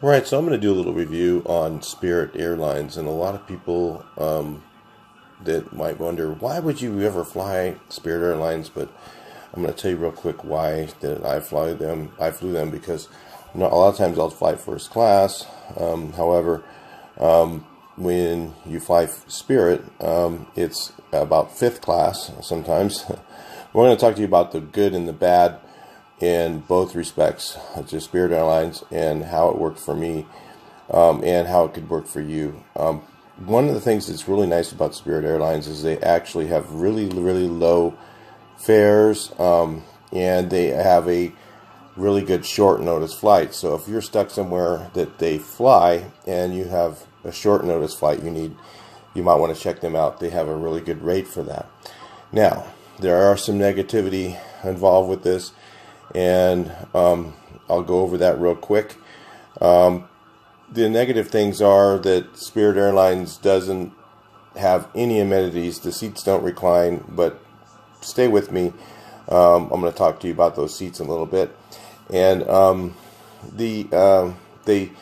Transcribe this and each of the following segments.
Right, so I'm going to do a little review on Spirit Airlines, and a lot of people that might wonder, why would you ever fly Spirit Airlines? But I'm going to tell you real quick why that I flew them because a lot of times I'll fly first class. However, when you fly Spirit, it's about fifth class sometimes. We're going to talk to you about the good and the bad in both respects to Spirit Airlines and how it worked for me and how it could work for you. One of the things that's really nice about Spirit Airlines is they actually have really low fares and they have a really good short notice flight. So if you're stuck somewhere that they fly and you have a short notice flight you might want to check them out. They have a really good rate for that. Now, there are some negativity involved with this, and I'll go over that real quick. The negative things are that Spirit Airlines doesn't have any amenities. The seats don't recline, but stay with me. I'm going to talk to you about those seats in a little bit. And they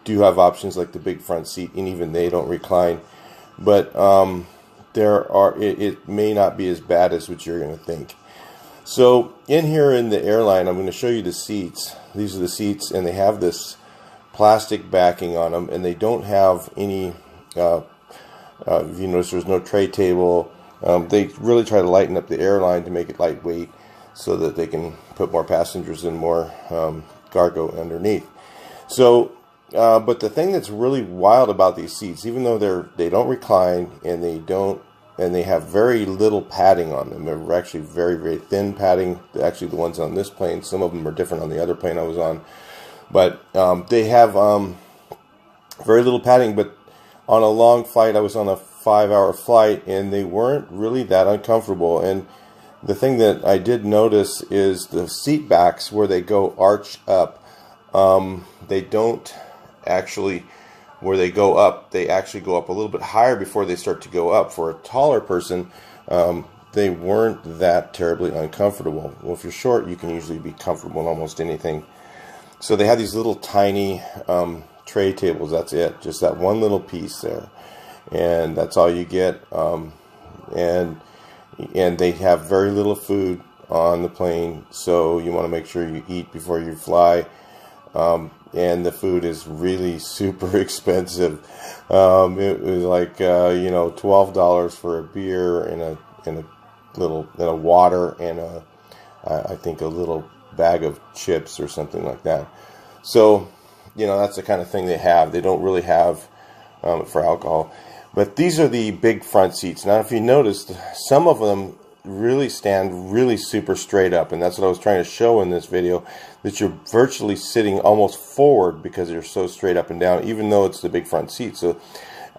do have options like the big front seat, and even they don't recline. But it may not be as bad as what you're going to think. So in here in the airline, I'm going to show you the seats. These are the seats, and they have this plastic backing on them, and they don't have any, if you notice there's no tray table. They really try to lighten up the airline to make it lightweight so that they can put more passengers and more cargo underneath. So, but the thing that's really wild about these seats, even though they don't recline and they have very little padding on them. They're actually very thin padding. Actually, the ones on this plane, some of them are different on the other plane I was on. But they have very little padding. But on a long flight, I was on a 5-hour flight, and they weren't really that uncomfortable. And the thing that I did notice is the seat backs where they go arch up. They don't actually... Where they go up, they actually go up a little bit higher before they start to go up. For a taller person, they weren't that terribly uncomfortable. Well, if you're short, you can usually be comfortable in almost anything. So they have these little tiny tray tables. That's it, just that one little piece there, and that's all you get. And they have very little food on the plane, so you want to make sure you eat before you fly. And the food is really super expensive. It was like $12 for a beer and a water and I think a little bag of chips or something like that. So that's the kind of thing they have. They don't really have for alcohol. But these are the big front seats. Now, if you noticed, some of them really stand really super straight up, and that's what I was trying to show in this video, that you're virtually sitting almost forward because you're so straight up and down, even though it's the big front seat. So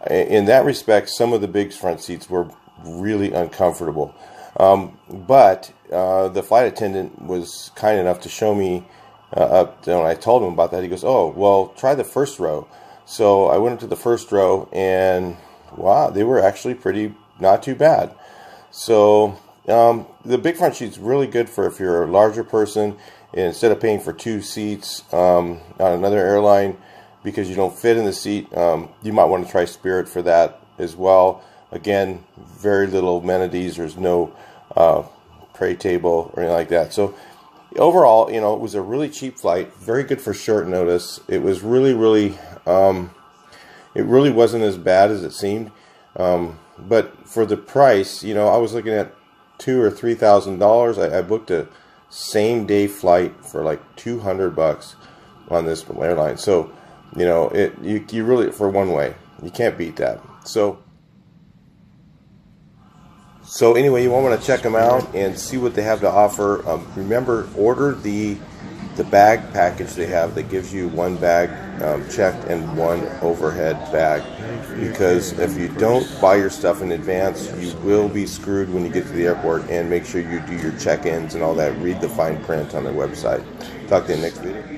in that respect, some of the big front seats were really uncomfortable. But the flight attendant was kind enough to show me when I told him about that. He goes, "Oh, well, try the first row." So I went into the first row, and wow, they were actually not too bad. So the big front seat's really good for if you're a larger person, and instead of paying for 2 seats on another airline because you don't fit in the seat, you might want to try Spirit for that as well. Again, very little amenities. There's no tray table or anything like that. So overall, it was a really cheap flight, very good for short notice. It was really it really wasn't as bad as it seemed. But for the price, I was looking at $2,000 or $3,000. I booked a same-day flight for like $200 on this airline. So, you really, for one way, you can't beat that. So anyway, you want to check them out and see what they have to offer. Remember, order the bag package they have that gives you 1 bag checked and 1 overhead bag, because if you don't buy your stuff in advance, you will be screwed when you get to the airport. And make sure you do your check-ins and all that. Read the fine print on their website. Talk to you in the next video.